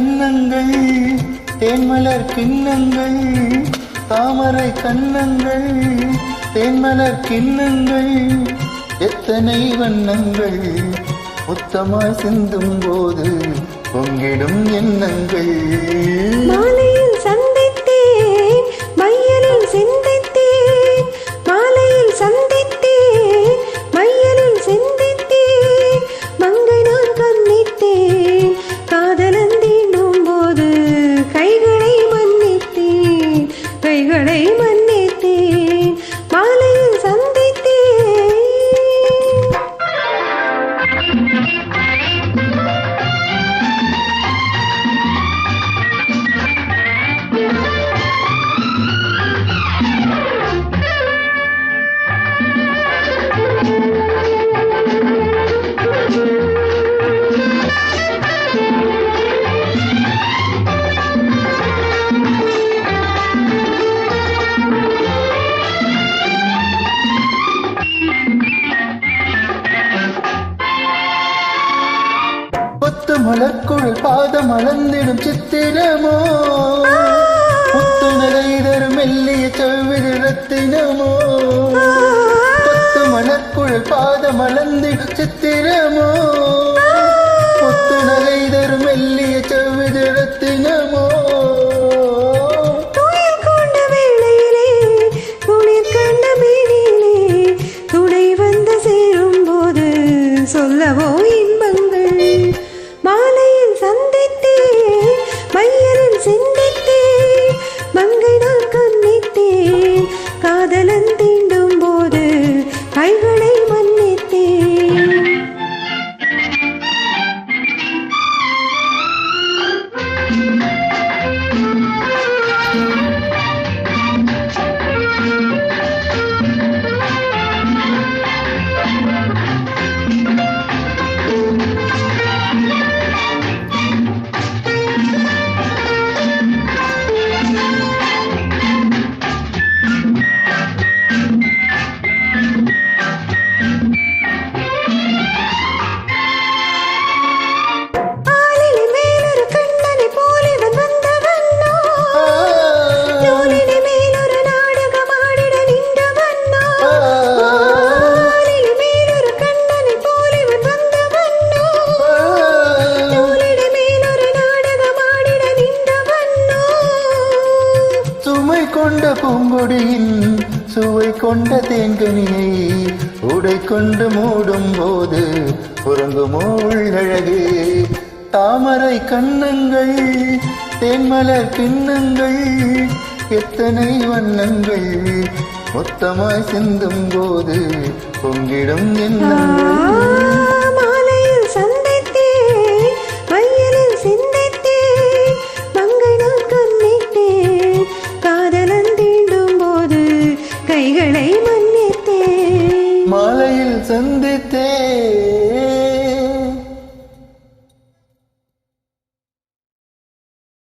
கன்னங்கள் தேன்மலர் கிண்ணங்கள் தாமரை கன்னங்கள் தேன்மலர் கிண்ணங்கள் எத்தனை வண்ணங்கள் முத்தமாய் சிந்தும் போது பொங்கிடும் எண்ணங்கள் மாலையில் சந்தித்தேன் மையலில் சிந்தித்தேன் மாலையில் சந்தித்தேன் மையலில் சிந்தித்தேன் மங்கை நான் கண்ணித்தேன் காதலன் தீண்டும் போது கைகளை மன்னித்தேன் மாலையில் சந்தித்தேன் கொத்து மலர்க்குழல் பாதம் அளந்திடும் சித்திரமோ முத்து நடைதரும் மெல்லிய செவ்விது ரத்தினமோ கொத்து மலர்க்குழல் பாதம் அளந்திடும் சித்திரமோ முத்து நடைதரும் மெல்லிய செவ்விது ரத்தினமோ சொல்லவோ இன்பங்கள் மாலையில் சந்தித்தேன் மையலில் சிந்தித்தேன் மங்கை நான் கண்ணித்தேன் காதலன் தீண்டும் போது கைகளை மன்னித்தேன் கொண்ட பூங்கொடியின் சுவை கொண்ட தேங்கனியை உடை கொண்டு மூடும் போது உறங்குமோ உள்ளழகே தாமரை கன்னங்கள் தேன்மலர் கிண்ணங்கள் எத்தனை வண்ணங்கள் மொத்தமாய் சிந்தும் போது பொங்கிடும் எண்ணங்கள் மாலையில் சந்தித்தேன் மையலில் சிந்தித்தேன் மங்கை நான் கண்ணித்தேன் காதலன் தீண்டும் போது கைகளை மன்னித்தேன் மாலையில் சந்தித்தேன்